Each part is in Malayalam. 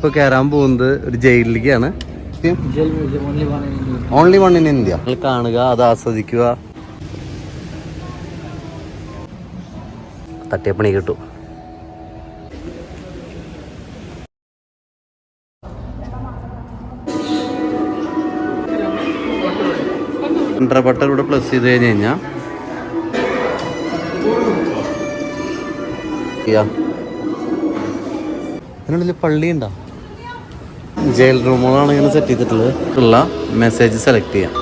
ഇപ്പോൾ കയറാൻ പോകുന്നത് ഒരു ജയിലിലേക്കാണ്. Only one in India. കാണുക, അത് ആസ്വദിക്കുക, തട്ടിയപ്പണി കിട്ടും. ബട്ടർ ഇവിടെ പ്ലസ് ചെയ്ത് കഴിഞ്ഞ് കഴിഞ്ഞാൽ അതിനുള്ളിൽ പള്ളി ഉണ്ടോ? ജയിൽ റൂമുകളാണ് ഇങ്ങനെ സെറ്റ് ചെയ്തിട്ടുള്ളത്. ഉള്ള മെസ്സേജ് സെലക്ട് ചെയ്യാം.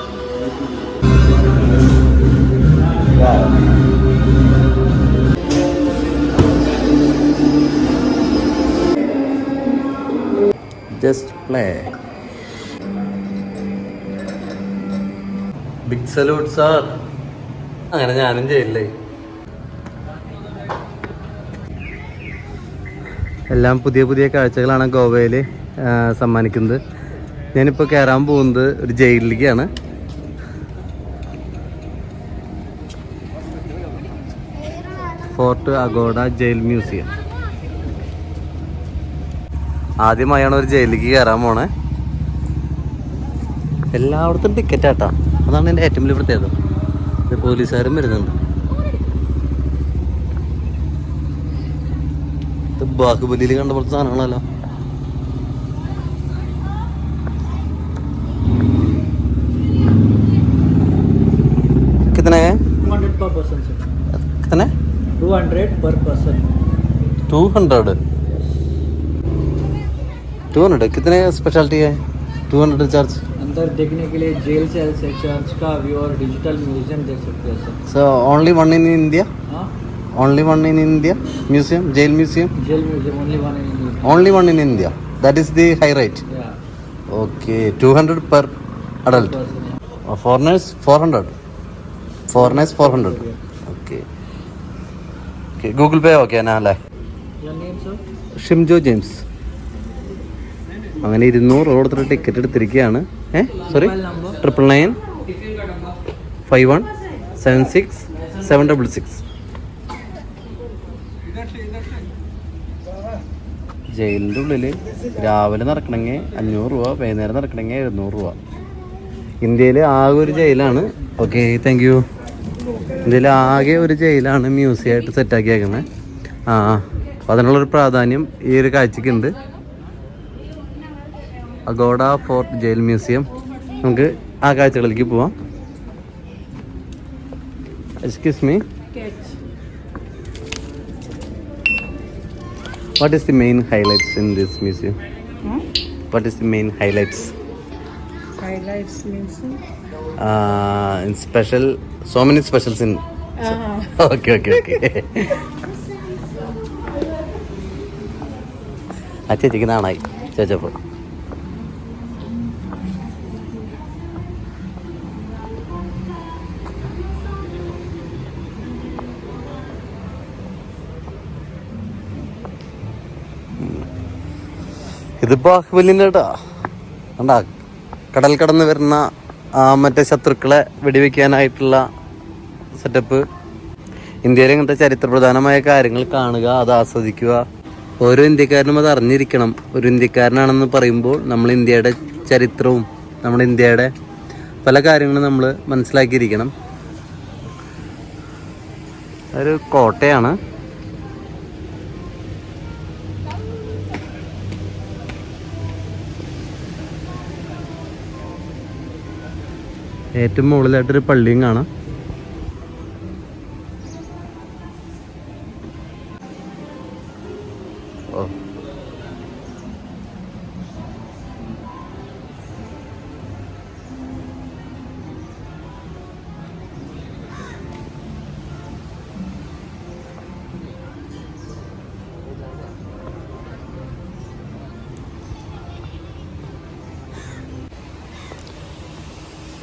Just play. Big salute sir. അങ്ങനെ ഞാനും ജയിലിലേ. എല്ലാം പുതിയ പുതിയ കാഴ്ചകളാണ് ഗോവയിൽ സമ്മാനിക്കുന്നത്. ഞാനിപ്പോൾ കയറാൻ പോകുന്നത് ഒരു ജയിലിലേക്കാണ്. Fort Aguada jail museum. ആദ്യമായാണ് ഒരു ജയിലിലേക്ക് കയറാൻ പോണേ. എല്ലായിടത്തും ടിക്കറ്റാട്ടാ. അതാണ് എൻ്റെ ഏറ്റവും വലിയ പ്രത്യേകത. ഇത് പോലീസുകാരും വരുന്നുണ്ട്. ഇത് ബാഹുബലിയിൽ കണ്ട പോലത്തെ സാധനങ്ങളല്ലോ. कितने 200 per person sir. कितने 200 per person. 200 200 कितने स्पेशलिटी है? 200 चार्ज. अंदर देखने के लिए जेल सेल से चर्च का व्यू और डिजिटल म्यूजियम देख सकते हैं sir. So only one in India? हाँ. Only one in India? Museum? Jail museum? Jail museum only one in India. Only one in India. That is the high rate. Yeah. Okay, 200 per adult. Per person, yeah. Foreigners 400. Foreigners 400. Okay. Okay, Google Pay okay na അല്ലേ? Your name sir? Shimjo James. അങ്ങനെ 200 കൊടുത്തിട്ട് ടിക്കറ്റ് എടുത്തിരിക്കുകയാണ്. സോറി, 999 51 76 766. ജയിലിൻ്റെ ഉള്ളിൽ രാവിലെ നടക്കണമെങ്കിൽ 500 രൂപ, വൈകുന്നേരം നടക്കണമെങ്കിൽ 700 രൂപ. ഇന്ത്യയിൽ ആകെ ഒരു ജയിലാണ്. Okay, thank you. ഇന്ത്യയിൽ ആകെ ഒരു ജയിലാണ് മ്യൂസിയമായിട്ട് സെറ്റാക്കിയേക്കുന്നത്. അപ്പോൾ അതിനുള്ളൊരു പ്രാധാന്യം ഈ ഒരു കാഴ്ചയ്ക്കുണ്ട്. Aguada fort jail museum. നമുക്ക് ആ കാഴ്ചകളിലേക്ക് പോവാം. Excuse me, what is the main highlights in this museum? What is the main highlights? Highlights means In special, so many specials in. Okay. ആ ചേച്ചിക്ക് നാണായി ചോദിച്ചപ്പോൾ. ഇത് ബാഹുബലിൻ്റെ കേട്ടോ. കണ്ടാ, കടൽ കടന്ന് വരുന്ന മറ്റേ ശത്രുക്കളെ വെടിവെക്കാനായിട്ടുള്ള സെറ്റപ്പ്. ഇന്ത്യയിലെ ഇങ്ങനത്തെ ചരിത്രപ്രധാനമായ കാര്യങ്ങൾ കാണുക, അത് ആസ്വദിക്കുക. ഓരോ ഇന്ത്യക്കാരനും അത് അറിഞ്ഞിരിക്കണം. ഒരു ഇന്ത്യക്കാരനാണെന്ന് പറയുമ്പോൾ നമ്മൾ ഇന്ത്യയുടെ ചരിത്രവും നമ്മുടെ ഇന്ത്യയുടെ പല കാര്യങ്ങളും നമ്മൾ മനസ്സിലാക്കിയിരിക്കണം. ഒരു കോട്ടയാണ്. ഏറ്റവും മുകളിലായിട്ടൊരു പള്ളിയും കാണാം.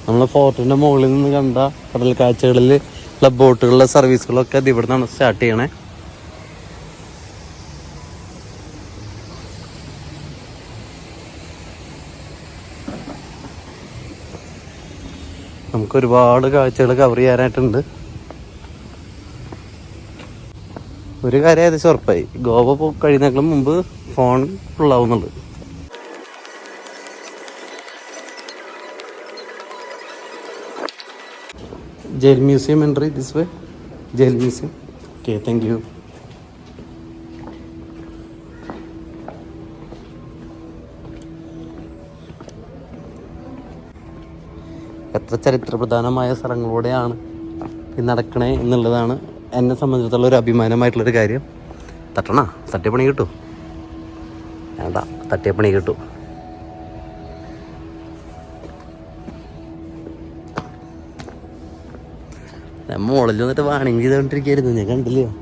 നമ്മൾ ഫോർട്ടിൻ്റെ മുകളിൽ നിന്ന് കണ്ട കടൽ കാഴ്ചകളിൽ ഉള്ള ബോട്ടുകളുടെ സർവീസുകളൊക്കെ അത് ഇവിടെ നിന്നാണ് സ്റ്റാർട്ട് ചെയ്യണേ. നമുക്ക് ഒരുപാട് കാഴ്ചകൾ കവർ ചെയ്യാനായിട്ടുണ്ട്. ഒരു കാര്യം ഏകദേശം ഉറപ്പായി, ഗോവ കഴിയുന്നതിനും മുമ്പ് phone ഫുള്ളാവുന്നുണ്ട്. jail museum entry this way. Jail museum. Okay, thank you. എത്ര ചരിത്രപ്രധാനമായ സ്ഥലങ്ങളിലൂടെയാണ് ഈ നടക്കണേ എന്നുള്ളതാണ് എന്നെ സംബന്ധിച്ചിടത്തോളം ഒരു അഭിമാനമായിട്ടുള്ളൊരു കാര്യം. തട്ടണ തട്ടിപ്പണി കിട്ടും, വേണ്ട തട്ടിയപ്പണി കിട്ടും. മോളിൽ വന്നിട്ട് വാണിംഗ് ചെയ്തുകൊണ്ടിരിക്കുകയായിരുന്നു, ഞാൻ കണ്ടില്ലയോ.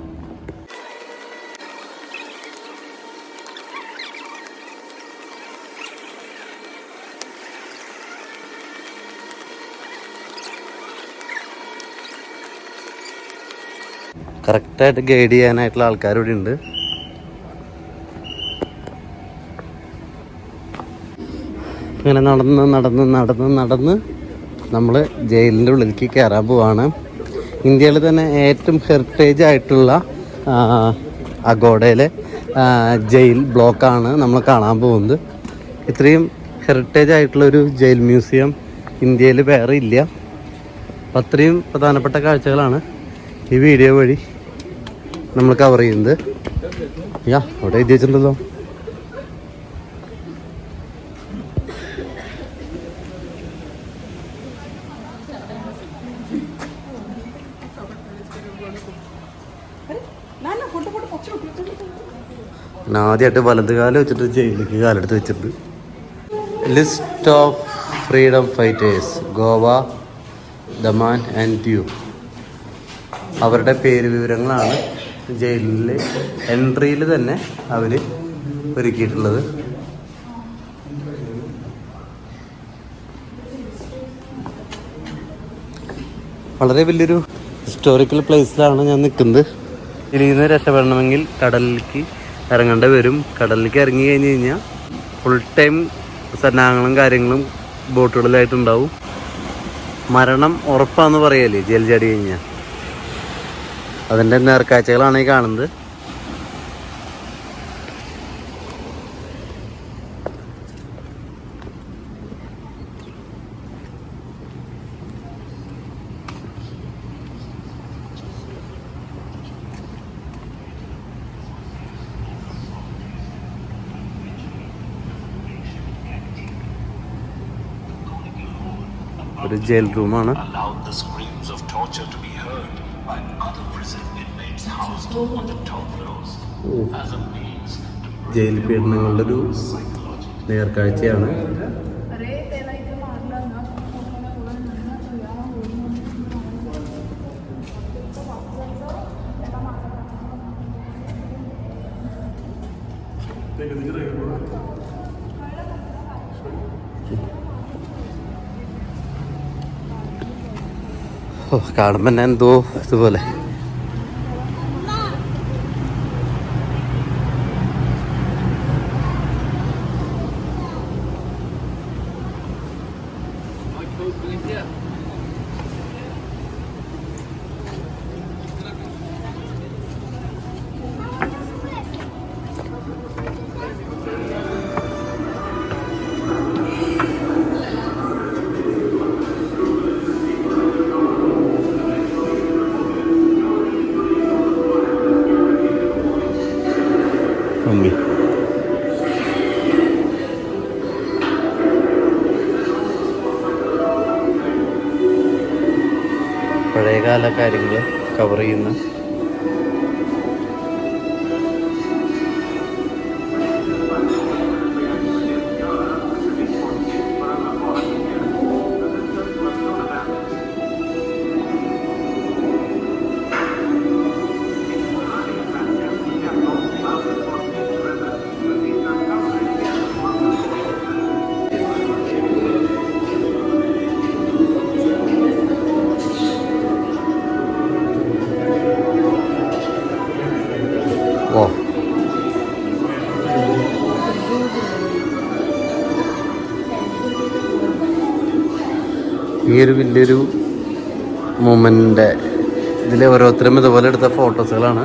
കറക്റ്റായിട്ട് ഗൈഡ് ചെയ്യാനായിട്ടുള്ള ആൾക്കാരിവിടെ ഉണ്ട്. ഇങ്ങനെ നടന്ന് നടന്ന് നടന്ന് നടന്ന് നമ്മൾ ജയിലിൻ്റെ ഉള്ളിലേക്ക് കയറാൻ പോവാണ്. ഇന്ത്യയിൽ തന്നെ ഏറ്റവും ഹെറിറ്റേജ് ആയിട്ടുള്ള അഗോഡയിലെ ജയിൽ ബ്ലോക്കാണ് നമ്മൾ കാണാൻ പോകുന്നത്. ഇത്രയും ഹെറിറ്റേജ് ആയിട്ടുള്ളൊരു ജയിൽ മ്യൂസിയം ഇന്ത്യയിൽ വേറെ ഇല്ല. അപ്പം അത്രയും പ്രധാനപ്പെട്ട കാഴ്ചകളാണ് ഈ വീഡിയോ വഴി നമ്മൾ കവർ ചെയ്യുന്നത്. അവിടെ എഴുതി വെച്ചിട്ടുണ്ടല്ലോ. ആദ്യമായിട്ട് വലതുകാലം വെച്ചിട്ട് ജയിലിലേക്ക് കാലെടുത്ത് വെച്ചിട്ടുണ്ട്. List of freedom fighters Goa, Daman and Diu. അവരുടെ പേര് വിവരങ്ങളാണ് ജയിലിലെ എൻട്രിയിൽ തന്നെ അവർ ഒരുക്കിയിട്ടുള്ളത്. വളരെ വലിയൊരു ഹിസ്റ്റോറിക്കൽ പ്ലേസിലാണ് ഞാൻ നിൽക്കുന്നത്. ഇതിൽ നിന്ന് രക്ഷപ്പെടണമെങ്കിൽ കടലിലേക്ക് ഇറങ്ങേണ്ടി വരും. കടലിലേക്ക് ഇറങ്ങി കഴിഞ്ഞ് കഴിഞ്ഞാൽ ഫുൾ ടൈം സന്നാഹങ്ങളും കാര്യങ്ങളും ബോട്ടുകളിലായിട്ടുണ്ടാവും. മരണം ഉറപ്പാന്ന് പറയല്ലേ ജയിൽ ചാടി കഴിഞ്ഞാൽ. അതിൻ്റെ നേർക്കാഴ്ചകളാണ് ഈ കാണുന്നത്. ഒരു ജയിൽ റൂമാണ്. ജയിൽ പീഡനങ്ങളുടെ ഒരു നേർക്കാഴ്ചയാണ്. കാണുമ്പോൾ തന്നെ എന്തോ ഇതുപോലെ. പഴയകാല കാര്യങ്ങൾ കവർ ചെയ്യുന്ന ഈ ഒരു വലിയൊരു മൊമെൻ്റ്. ഇതിൽ ഓരോരുത്തരും ഇതുപോലെ എടുത്ത ഫോട്ടോസുകളാണ്.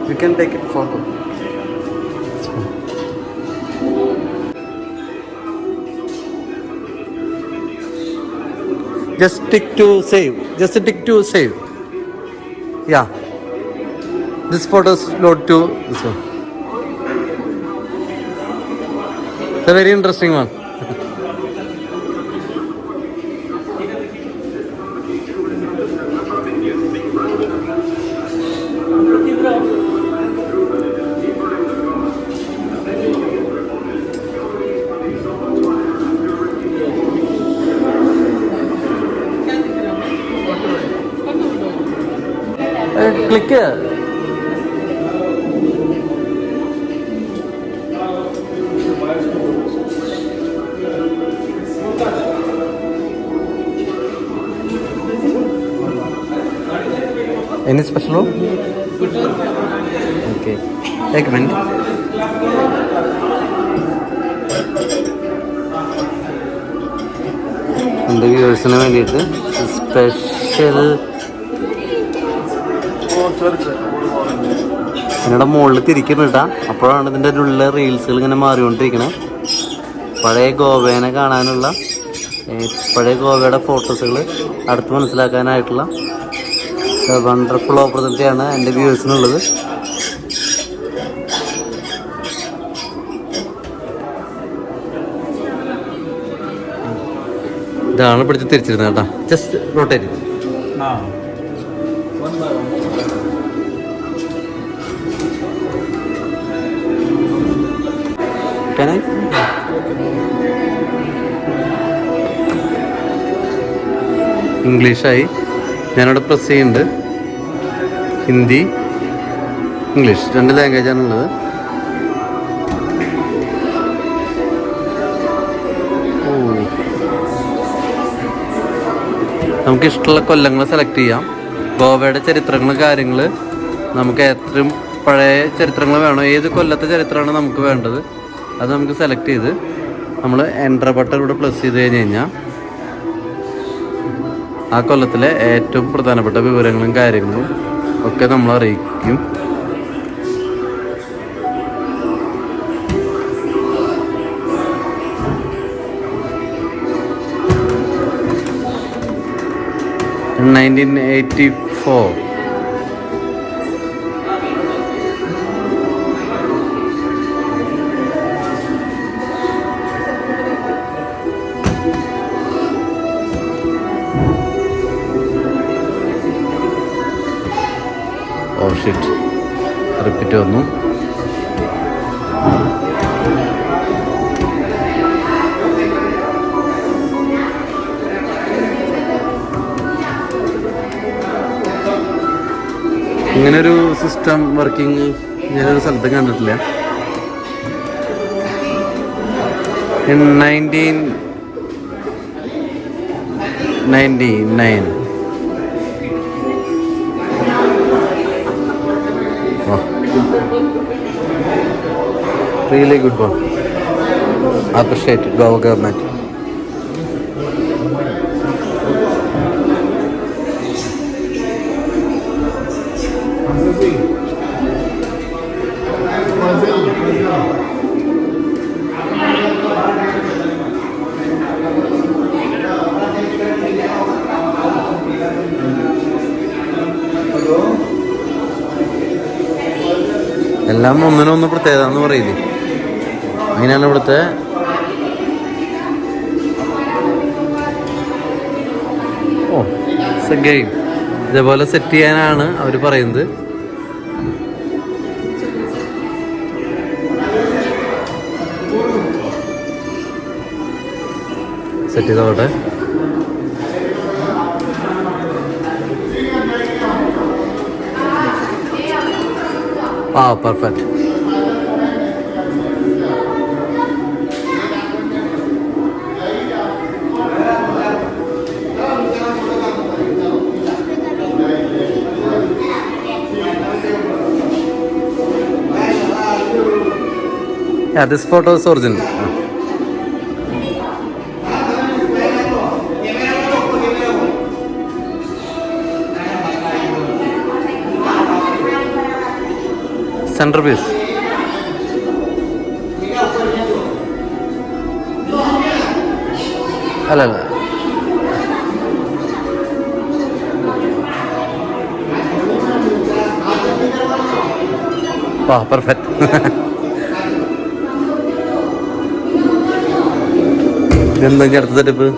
You can take it photo. Just tick to save. Just tick to save. Yeah. This photos load to this one. It's a very interesting one. Click here. Any special one? Okay. Take a minute. എൻ്റെ വ്യൂവേഴ്സിന് വേണ്ടിയിട്ട് സ്പെഷ്യൽ എന്നോട് മുകളിൽ തിരിക്കുന്നുട്ടാ. അപ്പോഴാണ് ഇതിൻ്റെ ഉള്ളിലെ റീൽസുകൾ ഇങ്ങനെ മാറിക്കൊണ്ടിരിക്കണേ. പഴയ ഗോവേനെ കാണാനുള്ള, പഴയ ഗോവയുടെ ഫോട്ടോസുകൾ അടുത്ത് മനസ്സിലാക്കാനായിട്ടുള്ള വണ്ടർഫുൾ ഓപ്പർച്യൂണിറ്റിയാണ് എൻ്റെ വ്യൂവേഴ്സിനുള്ളത്. ഇതാണ് പിടിച്ച് തിരിച്ചിരുന്നത് കേട്ടോ. Just rotate. ഇംഗ്ലീഷായി. ഞാനവിടെ പ്രസ് ചെയ്യുന്നുണ്ട്. ഹിന്ദി, ഇംഗ്ലീഷ് 2 ലാംഗ്വേജാണുള്ളത്. നമുക്ക് ഇഷ്ടമുള്ള കൊല്ലങ്ങൾ സെലക്ട് ചെയ്യാം. ഗോവയുടെ ചരിത്രങ്ങൾ, കാര്യങ്ങൾ, നമുക്ക് എത്രയും പഴയ ചരിത്രങ്ങൾ വേണോ, ഏത് കൊല്ലത്തെ ചരിത്രമാണ് നമുക്ക് വേണ്ടത് അത് നമുക്ക് സെലക്ട് ചെയ്ത് നമ്മൾ എൻ്റർ ബട്ടൺ ഇവിടെ പ്ലസ് ചെയ്ത് കഴിഞ്ഞ് കഴിഞ്ഞാൽ ആ കൊല്ലത്തിലെ ഏറ്റവും പ്രധാനപ്പെട്ട വിവരങ്ങളും കാര്യങ്ങളും ഒക്കെ നമ്മൾ അറിയിക്കും. In 1984. Oh shit. Repeat വന്നു. ഇങ്ങനൊരു സിസ്റ്റം വർക്കിംഗ് ഞാനൊരു സ്ഥലത്ത് കണ്ടിട്ടില്ല. In 1999. Really good one. Appreciate it, Goa government. എല്ലാം ഒന്നിനൊന്ന് പ്രത്യേകത എന്ന് പറയില്ലേ, അങ്ങനെയാണ് ഇവിടുത്തെ ഗെയിം. ഇതേപോലെ സെറ്റ് ചെയ്യാനാണ് അവർ പറയുന്നത്. സെറ്റ് ചെയ്തോട്ടെ. Perfect. Yeah, this photo is original. Centerpiece. അല്ല വാ പെർഫെക്റ്റ്. ഇതെന്താ അടുത്ത സെറ്റപ്പ്?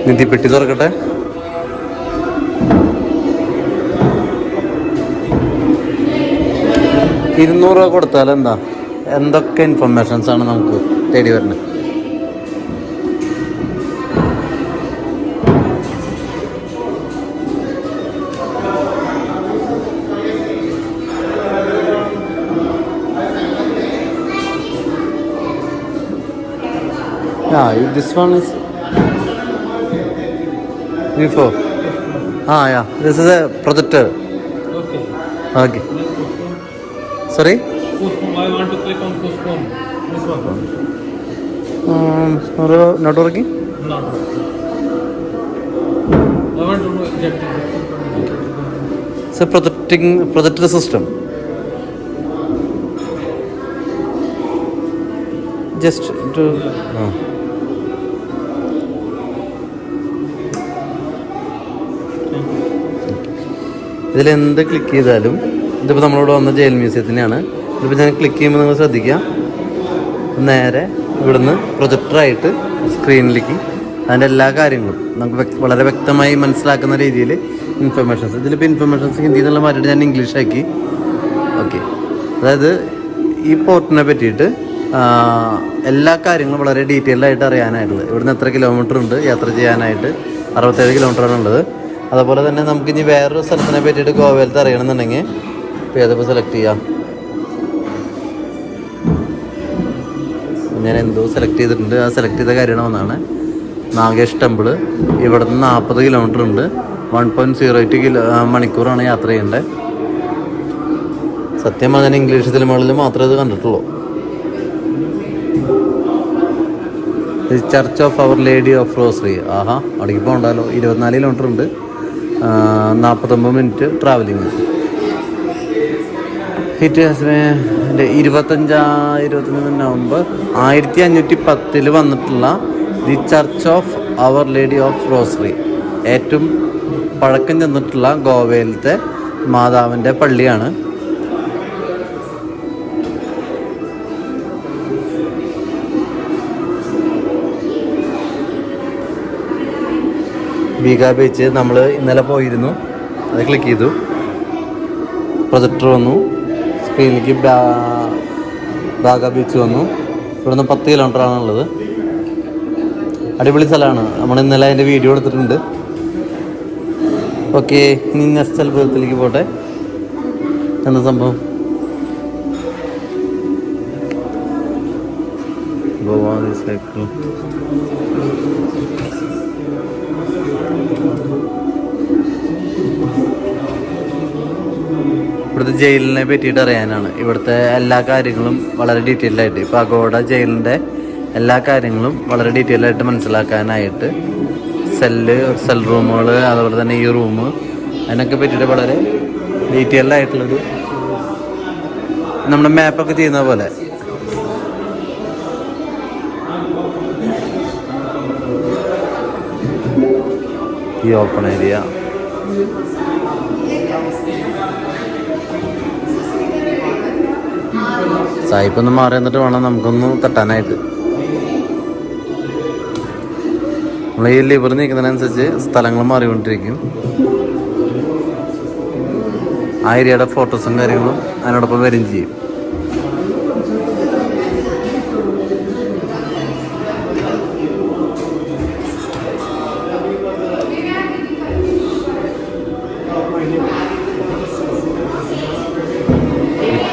നിധിപ്പെട്ടി തുറക്കട്ടെ. $200 കൊടുത്താൽ എന്താ എന്തൊക്കെ ഇൻഫർമേഷൻസ് ആണ് നമുക്ക് തേടി വരുന്നത്. This one is before. Yeah, this is a projector. Okay. Sorry? I want to click on postpone. This one. Not working? Not working. I want to eject it. It's a projector system. Just to... ഇതിലെന്ത് ക്ലിക്ക് ചെയ്താലും ഇതിപ്പോൾ നമ്മളോട് വന്ന ജയിൽ മ്യൂസിയത്തിൻ്റെയാണ്. ഇതിപ്പോൾ ഞാൻ ക്ലിക്ക് ചെയ്യുമ്പോൾ നിങ്ങൾ ശ്രദ്ധിക്കുക, നേരെ ഇവിടുന്ന് പ്രൊജക്ടറായിട്ട് സ്ക്രീനിലേക്ക് അതിൻ്റെ എല്ലാ കാര്യങ്ങളും നമുക്ക് വളരെ വ്യക്തമായി മനസ്സിലാക്കുന്ന രീതിയിൽ ഇൻഫർമേഷൻസ്. ഇതിലിപ്പോൾ ഇൻഫർമേഷൻസ് ഹിന്ദിയിൽ നിന്നുള്ള മാറ്റിയിട്ട് ഞാൻ ഇംഗ്ലീഷാക്കി. ഓക്കെ, അതായത് ഈ പോർട്ടിനെ പറ്റിയിട്ട് എല്ലാ കാര്യങ്ങളും വളരെ ഡീറ്റെയിൽഡായിട്ട് അറിയാനായിട്ടുള്ളത്. ഇവിടുന്ന് എത്ര കിലോമീറ്റർ ഉണ്ട് യാത്ര ചെയ്യാനായിട്ട്? 67 കിലോമീറ്ററാണ് ഉള്ളത്. അതുപോലെ തന്നെ നമുക്ക് ഇനി വേറൊരു സ്ഥലത്തിനെ പറ്റിയിട്ട് ഗോവയിലത്തെ അറിയണമെന്നുണ്ടെങ്കിൽ ഇപ്പോൾ ഏതിപ്പോൾ സെലക്ട് ചെയ്യാം. ഞാൻ എന്തോ സെലക്ട് ചെയ്തിട്ടുണ്ട്. ആ സെലക്ട് ചെയ്ത കാര്യമാണ് ഒന്നാണ് നാഗേഷ് ടെമ്പിൾ. ഇവിടെ നിന്ന് 40 കിലോമീറ്റർ ഉണ്ട്. 1.08 മണിക്കൂറാണ് യാത്ര ചെയ്യേണ്ടത്. സത്യം പറഞ്ഞാൽ ഇംഗ്ലീഷ് സിനിമകളിൽ മാത്രമേ ഇത് കണ്ടിട്ടുള്ളൂ. Church of our lady of rosary. ആഹാ, അവിടേക്ക് പോകണ്ടല്ലോ. 24 കിലോമീറ്റർ ഉണ്ട്, 49 മിനിറ്റ് ട്രാവലിങ്. ഹിറ്റ് 25 നവംബർ 1510 വന്നിട്ടുള്ള the Church of our lady of Rosary, ഏറ്റവും പഴക്കം ചെന്നിട്ടുള്ള ഗോവയിലത്തെ മാതാവിൻ്റെ പള്ളിയാണ്. ബീഗ ബീച്ച് നമ്മൾ ഇന്നലെ പോയിരുന്നു. അത് ക്ലിക്ക് ചെയ്തു, പ്രൊജക്ടർ വന്നു, സ്ക്രീനിലേക്ക് ബാഗ ബീച്ച് വന്നു. ഇവിടുന്ന് 10 കിലോമീറ്ററാണുള്ളത്. അടിപൊളി സ്ഥലമാണ്. നമ്മൾ ഇന്നലെ അതിൻ്റെ വീഡിയോ എടുത്തിട്ടുണ്ട്. ഓക്കെ, ഇനി നെക്സ്റ്റ് അത്ഭുതത്തിലേക്ക് പോട്ടെ. എന്താ സംഭവം? ഗോവ സൈക്കിൾ. ഇവിടുത്തെ ജയിലിനെ പറ്റിയിട്ട് അറിയാനാണ്. ഇവിടുത്തെ എല്ലാ കാര്യങ്ങളും വളരെ ഡീറ്റെയിൽഡായിട്ട്, ഇപ്പോൾ അഗോഡ ജയിലിൻ്റെ എല്ലാ കാര്യങ്ങളും വളരെ ഡീറ്റെയിൽഡായിട്ട് മനസ്സിലാക്കാനായിട്ട് സെൽ റൂമുകൾ, അതുപോലെ തന്നെ ഈ റൂം, അതിനൊക്കെ പറ്റിയിട്ട് വളരെ ഡീറ്റെയിൽഡായിട്ടുള്ളൊരു നമ്മുടെ മാപ്പൊക്കെ ചെയ്യുന്ന പോലെ. ഈ ഓപ്പൺ ഏരിയ, സായിപ്പൊന്ന് മാറി എന്നിട്ട് വേണം നമുക്കൊന്ന് തട്ടാനായിട്ട്. നമ്മൾ ഈ ലിവർ നീക്കുന്നതിനനുസരിച്ച് സ്ഥലങ്ങൾ മാറിക്കൊണ്ടിരിക്കും. ആ ഏരിയയുടെ ഫോട്ടോസും കാര്യങ്ങളും അതിനോടൊപ്പം വരും ചെയ്യും.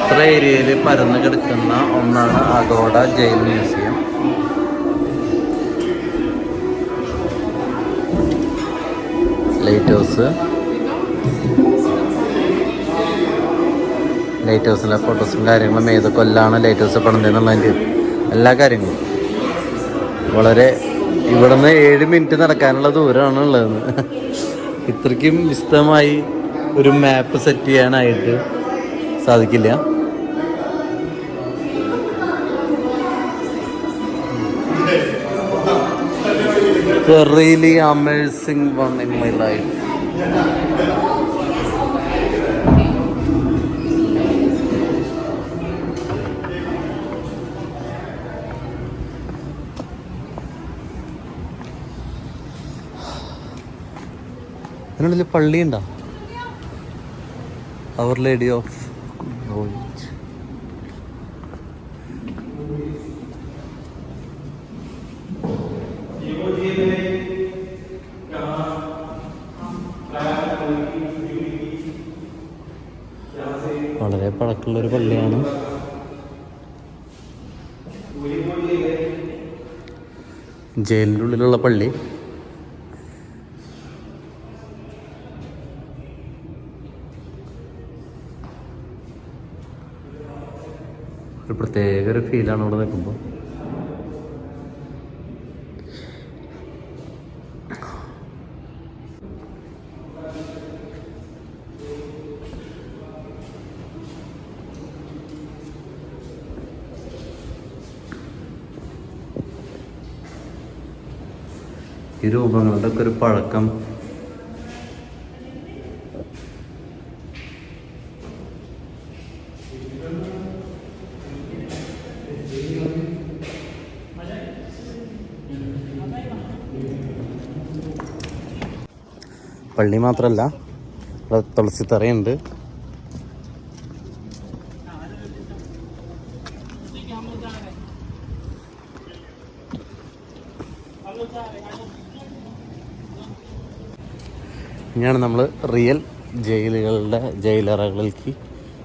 ഇത്ര ഏരിയയിൽ പരന്നു കിടക്കുന്ന ഒന്നാണ് അഗോഡ ജയിൽ മ്യൂസിയം. ലൈറ്റ് ഹൗസിലെ ഫോട്ടോസും കാര്യങ്ങളും, ഏത് കൊല്ലാണ് ലൈറ്റ് ഹൗസ് പണിതെന്നുള്ളതിൻ്റെ എല്ലാ കാര്യങ്ങളും വളരെ ഇവിടുന്ന് 7 മിനിറ്റ് നടക്കാനുള്ള ദൂരമാണ് ഉള്ളതെന്ന്. ഇത്രയ്ക്കും വിശദമായി ഒരു മാപ്പ് സെറ്റ് ചെയ്യാനായിട്ട് സാധിക്കില്ല. Really amazing one in my life. അതിനുള്ളിൽ പള്ളിയുണ്ടോ? അവർ ലേഡി ഓഫ് ഗോൾഡ്. വളരെ പഴക്കമുള്ളൊരു പള്ളിയാണ്. ജയിലിൻ്റെ ഉള്ളിലുള്ള പള്ളി. ഒരു പ്രത്യേക ഒരു ഫീലാണ് ഇവിടെ നിൽക്കുമ്പോൾ. ഈ രൂപങ്ങളുടെ ഒക്കെ ഒരു പഴക്കം പള്ളി മാത്രമല്ല, ഇവിടെ തുളസിത്തറയുണ്ട്. ഇനിയാണ് നമ്മൾ റിയൽ ജയിലറകളിലേക്ക്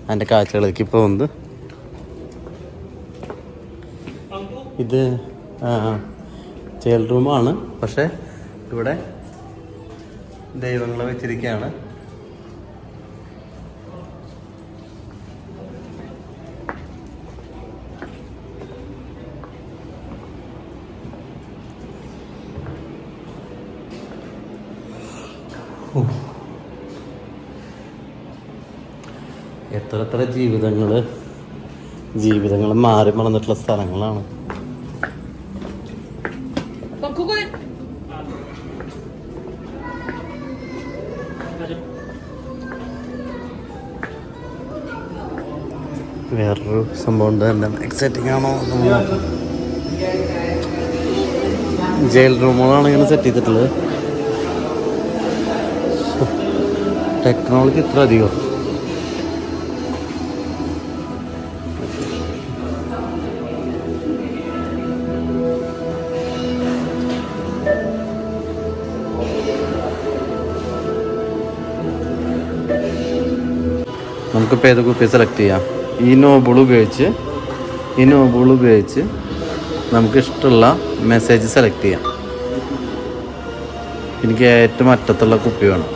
അതിൻ്റെ കാഴ്ചകളിലേക്ക് പോകുന്നത്. ഇത് ജയിൽ റൂമാണ്, പക്ഷേ ഇവിടെ ദൈവങ്ങളെ വെച്ചിരിക്കുകയാണ്. എത്ര ജീവിതങ്ങൾ മാറി മറന്നിട്ടുള്ള സ്ഥലങ്ങളാണ്. വേറൊരു സംഭവം ഉണ്ട്. എന്താണ് എക്സൈറ്റിംഗ് ആണോ? ജയിൽ റൂമുകളാണ് ഇങ്ങനെ സെറ്റ് ചെയ്തിട്ടുള്ളത്. ടെക്നോളജി ഇത്ര അധികം. നമുക്കിപ്പോൾ ഏത് കുപ്പി സെലക്ട് ചെയ്യാം. ഈ നോബിൾ ഉപയോഗിച്ച് നമുക്ക് ഇഷ്ടമുള്ള മെസ്സേജ് സെലക്ട് ചെയ്യാം. എനിക്ക് ഏറ്റവും അറ്റത്തുള്ള കുപ്പി വേണം.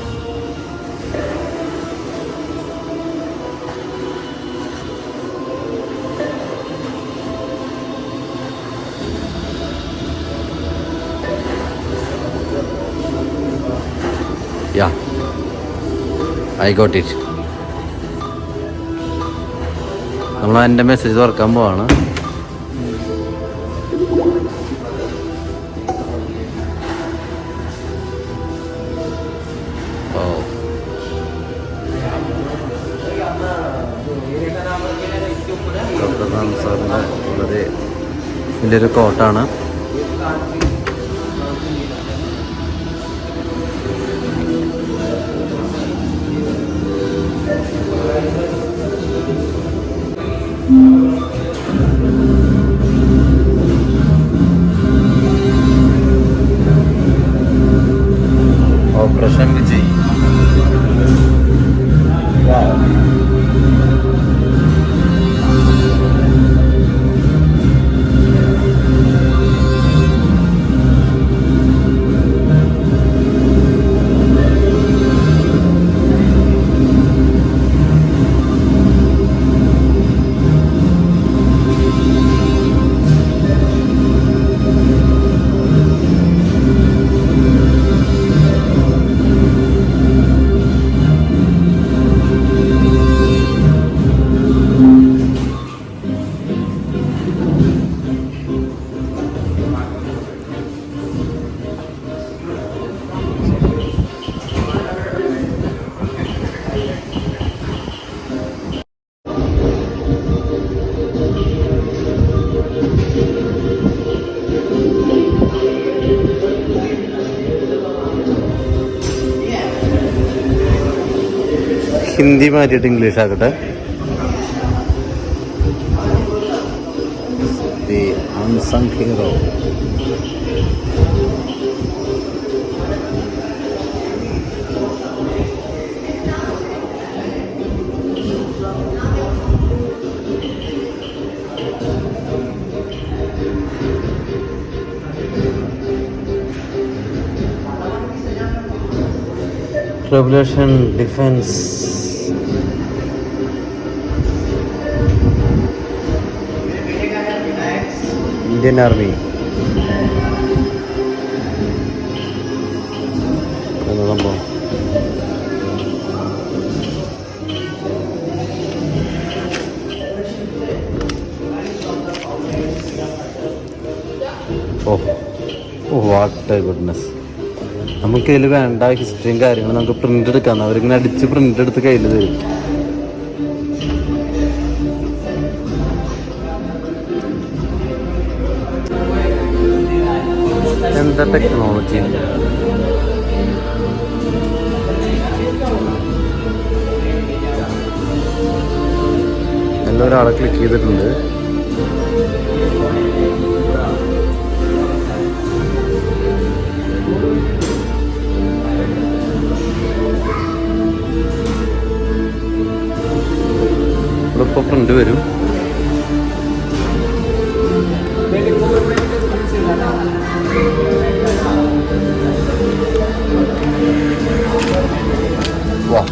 Yeah, I got it. നമ്മൾ എൻ്റെ മെസ്സേജ് തുറക്കാൻ പോവാണ്. സാറിൻ്റെ വളരെ വലിയൊരു കോട്ടാണ്. ഓപ്പറേഷൻ വിജയ്. ഹിന്ദി മാറ്റിയിട്ട് ഇംഗ്ലീഷ് ആക്കട്ടെ. The unsung hero. Revolution Defense. Indian Army. എന്താ സംഭവം? What a goodness. നമുക്ക് ഇതിൽ വേണ്ട ഹിസ്റ്ററിയും കാര്യങ്ങളും നമുക്ക് പ്രിന്റ് എടുക്കാം. അവരിങ്ങനെ അടിച്ച് പ്രിന്റ് എടുത്ത് കയ്യിൽ തരും. എന്താ ടെക്നോളജി. എല്ലാം ഒരാളെ ക്ലിക്ക് ചെയ്തിട്ടുണ്ട്. ഇപ്പോൾ പ്രിന്റ് വരും. വാ,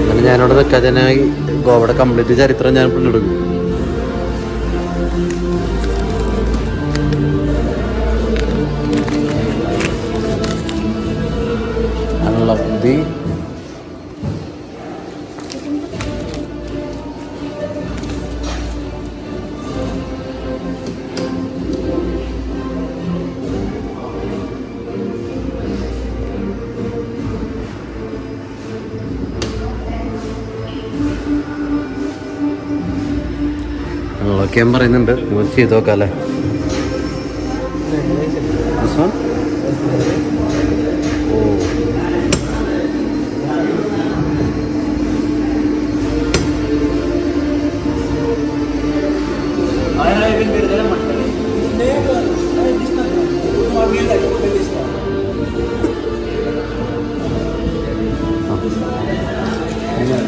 അങ്ങനെ ഞാനിവിടെ വെക്കാനായി ഗോവയുടെ കംപ്ലീറ്റ് ചരിത്രം ഞാൻ പിന്നിടും. അൺലോക്ക് അതൊക്കെ ഞാൻ പറയുന്നുണ്ട്. നിങ്ങൾ ചെയ്ത് നോക്കാം അല്ലേ?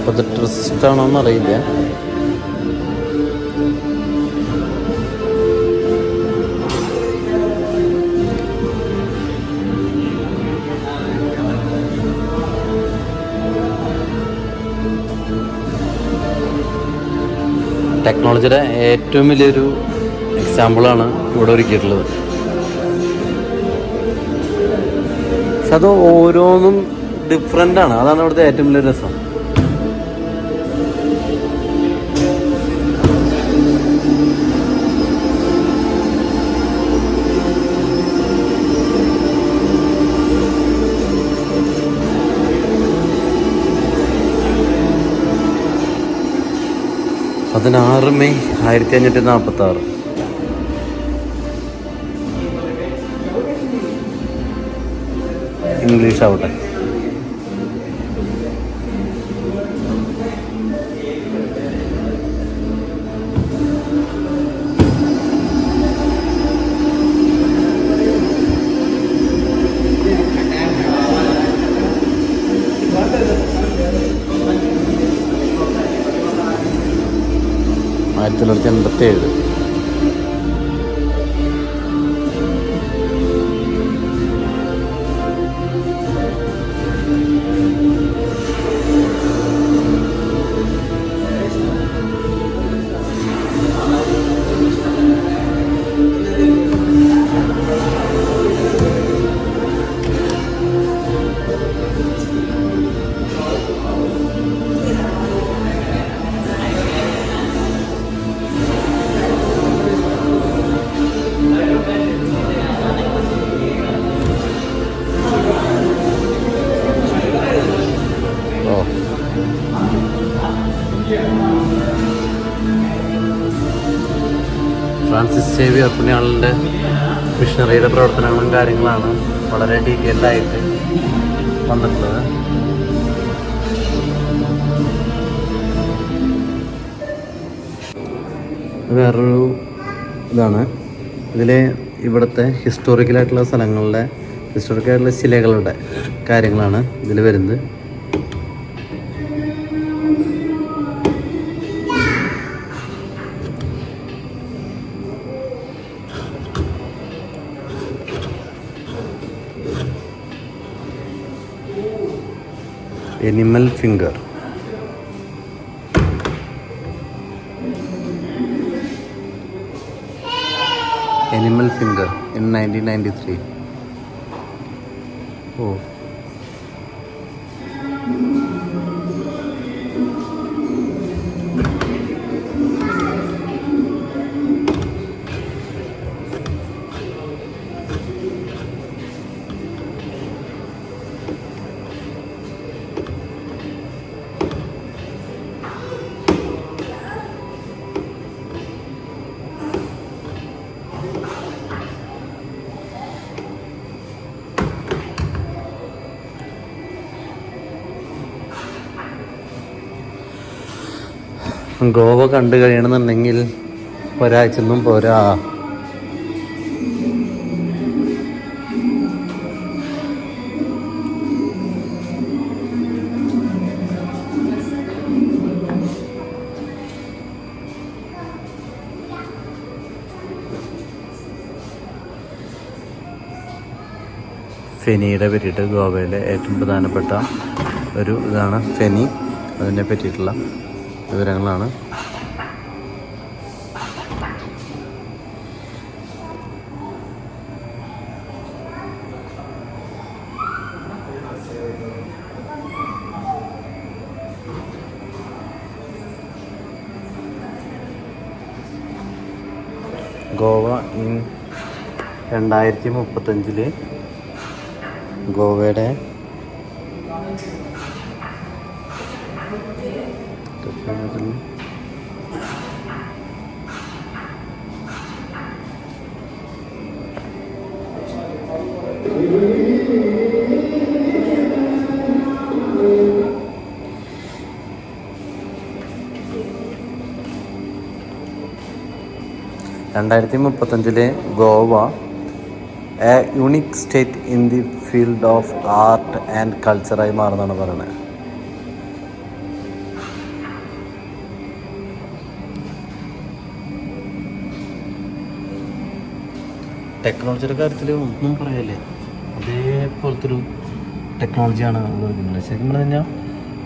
പ്രൊജക്ടറിസ്റ്റാണോന്ന് അറിയില്ല. ടെക്നോളജിയുടെ ഏറ്റവും വലിയൊരു എക്സാമ്പിളാണ് ഇവിടെ ഒരുക്കിയിട്ടുള്ളത്. പക്ഷെ അത് ഓരോന്നും ഡിഫറെൻ്റാണ്. അതാണ് ഇവിടുത്തെ ഏറ്റവും വലിയ രസം. May 1546 ഇംഗ്ലീഷ് ആവട്ടെ. ആയിരത്തി 1987 ഫ്രാൻസിസ് സേവിയർ പുണ്യാളൻ്റെ മിഷണറിയുടെ പ്രവർത്തനങ്ങളും കാര്യങ്ങളാണ് വളരെ ഡീറ്റെയിൽഡായിട്ട് വന്നിട്ടുള്ളത്. വേറൊരു ഇതാണ്. ഇതിൽ ഇവിടുത്തെ ഹിസ്റ്റോറിക്കലായിട്ടുള്ള സ്ഥലങ്ങളുടെ ഹിസ്റ്റോറിക്കലായിട്ടുള്ള ശിലകളുടെ കാര്യങ്ങളാണ് ഇതിൽ വരുന്നത്. Animal finger. Animal finger in 1993. Oh. Goa കണ്ടു കഴിയണമെന്നുണ്ടെങ്കിൽ ഒരാഴ്ചയൊന്നും പോരാ. ഫെനിയുടെ പറ്റിയിട്ട് ഗോവയിലെ ഏറ്റവും പ്രധാനപ്പെട്ട ഒരു ഇതാണ് ഫെനി. അതിനെ പറ്റിയിട്ടുള്ള വിവരങ്ങളാണ്. ഗോവ 2035 ഗോവയുടെ Goa a unique state in the field of art and കൾച്ചറായി മാറുന്നതാണ് പറയുന്നത്. ടെക്നോളജിയുടെ കാര്യത്തിൽ ഒന്നും പറയല്ലേ, അതേപോലത്തെ ഒരു ടെക്നോളജിയാണ് ഉപയോഗിക്കുന്നത്. ശരിക്കും പറഞ്ഞു കഴിഞ്ഞാൽ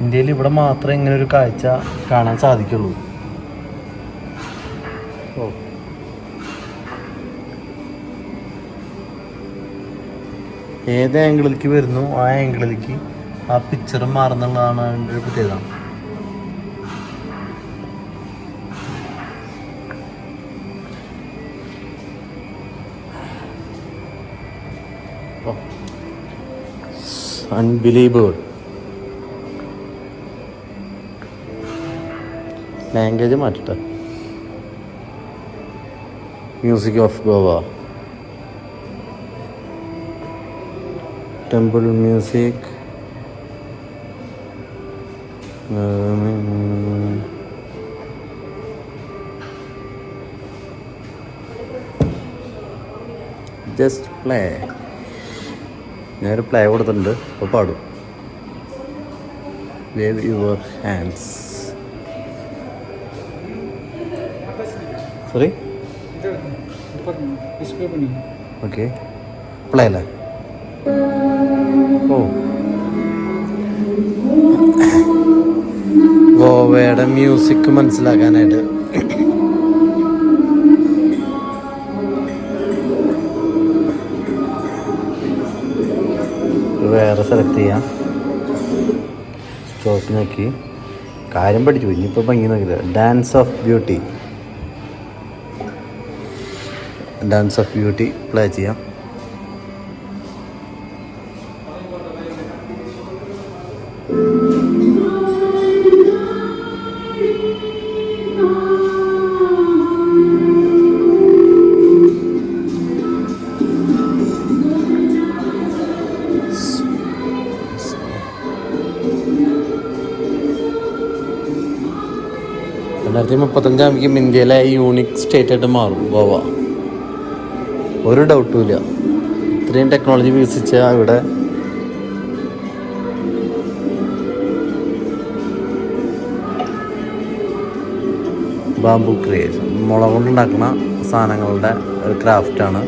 ഇന്ത്യയിൽ ഇവിടെ മാത്രമേ ഇങ്ങനെ ഒരു കാഴ്ച കാണാൻ സാധിക്കുള്ളൂ. ഓ, ഏത് ആംഗിളിലേക്ക് വരുന്നു ആ ആംഗിളിലേക്ക് ആ പിക്ചർ മാറുന്നുള്ളതാണ് അതിൻ്റെ ഒരു പ്രത്യേകത. അൺബിലീവബിൾ. ലാംഗ്വേജ് മാറ്റട്ടെ. Music of Goa, temple music, just play. ഞാനൊരു പ്ലേ കൊടുത്തിട്ടുണ്ട്, അപ്പോൾ പാടും. Wave your hands. Sorry, okay, play അല്ലേ? ഓ, ഗോവയുടെ മ്യൂസിക് മനസ്സിലാക്കാനായിട്ട് വേറെ സെലക്ട് ചെയ്യാം. സ്റ്റോപ്പ് നോക്കി കാര്യം പഠിച്ചു. ഇനിയിപ്പോൾ ഭംഗി നോക്കിയത് dance of beauty. Dance of beauty play ചെയ്യാം. 2035 ഇന്ത്യയിലെ യൂണിക് സ്റ്റേറ്റ് ആയിട്ട് മാറും ഗോവ. ഒരു ഡൗട്ടും ഇല്ല. ഇത്രയും ടെക്നോളജി വികസിച്ച ഇവിടെ ബാംബു ക്രിയേഷൻ, മുള കൊണ്ടുണ്ടാക്കുന്ന സാധനങ്ങളുടെ ഒരു ക്രാഫ്റ്റാണ്.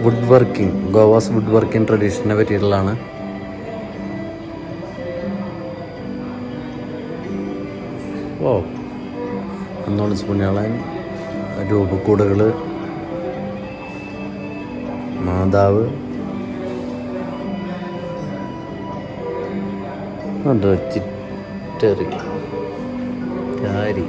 Wood working, Goa's wood working ട്രഡീഷനെ പറ്റിയിട്ടുള്ളതാണ്. ഓ, അന്നോളം പുണ്യാളൻ, രൂപക്കൂടുകൾ, മാതാവ്, ചിറ്ററി, കാരി.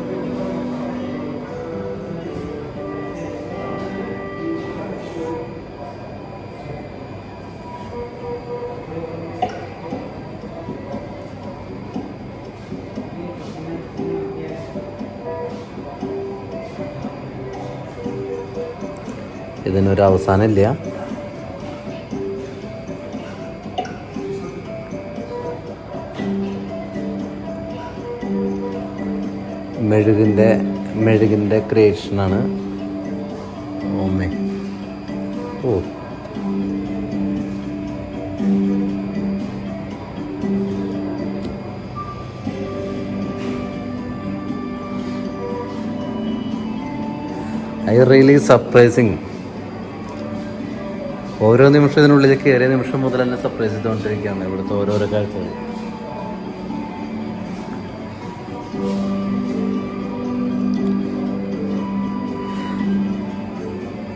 ഇതിനൊരു അവസാനമില്ല. മെഴുകിൻ്റെ ക്രിയേഷനാണ്. ഓമേ, ഓ, ഐ റിയലി സർപ്രൈസിങ്. ഓരോ നിമിഷം ഇതിനുള്ളിൽ കയറിയ നിമിഷം മുതൽ തന്നെ സർപ്രൈസ് ചെയ്തുകൊണ്ടിരിക്കുകയാണ് ഇവിടുത്തെ ഓരോരോ കാഴ്ചകൾ.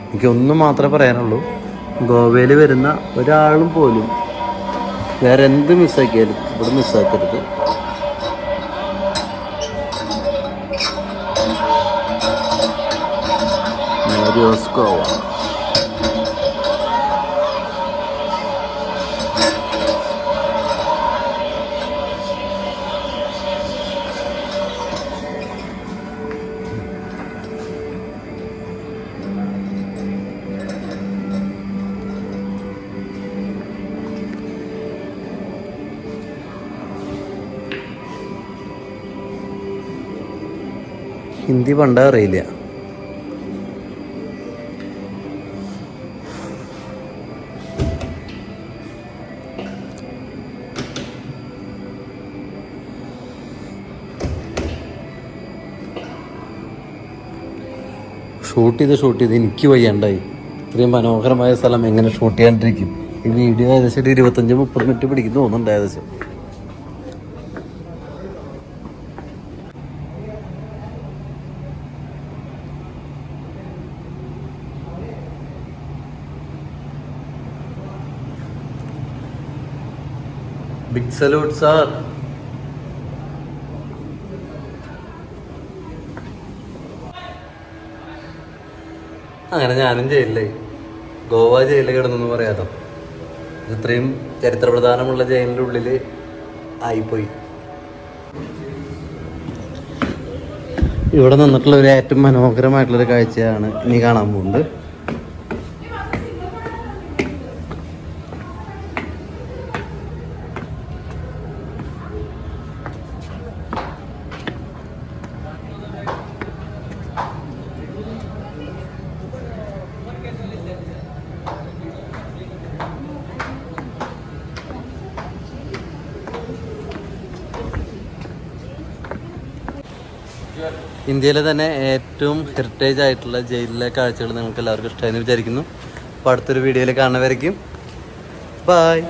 എനിക്കൊന്നും മാത്രമേ പറയാനുള്ളൂ, ഗോവയിൽ വരുന്ന ഒരാളും പോലും വേറെ എന്ത് മിസ്സാക്കിയാലും ഇവിടെ മിസ്സാക്കരുത്. ഗോവ. ഹിന്ദി പണ്ടേ അറിയില്ല. ഷൂട്ട് ചെയ്ത് എനിക്ക് വയ്യാണ്ടായി. ഇത്രയും മനോഹരമായ സ്ഥലം എങ്ങനെ ഷൂട്ട് ചെയ്യാണ്ടിരിക്കും? ഈ വീഡിയോ ഏകദേശം 25-30 മിനിറ്റ് പിടിക്കുന്നു തോന്നുന്നുണ്ട് ഏകദേശം. Big salute sir. അങ്ങനെ ഞാനും ജയിലിലായി. ഗോവ ജയിലിൽ കിടന്നെന്ന് പറയാതോ. ഇത്രയും ചരിത്ര പ്രധാനമുള്ള ജയിലിൻ്റെ ഉള്ളിൽ ആയിപ്പോയി. ഇവിടെ നിന്നിട്ടുള്ള ഒരു ഏറ്റവും മനോഹരമായിട്ടുള്ളൊരു കാഴ്ചയാണ് ഇനി കാണാൻ പോകുന്നത്. ഇന്ത്യയിലെ തന്നെ ഏറ്റവും ഹെറിറ്റേജ് ആയിട്ടുള്ള ജയിലിലെ കാഴ്ചകൾ നിങ്ങൾക്ക് എല്ലാവർക്കും ഇഷ്ടമായെന്ന് വിചാരിക്കുന്നു. അപ്പോൾ അടുത്തൊരു വീഡിയോയിൽ കാണുന്നവരേക്കും ബൈ.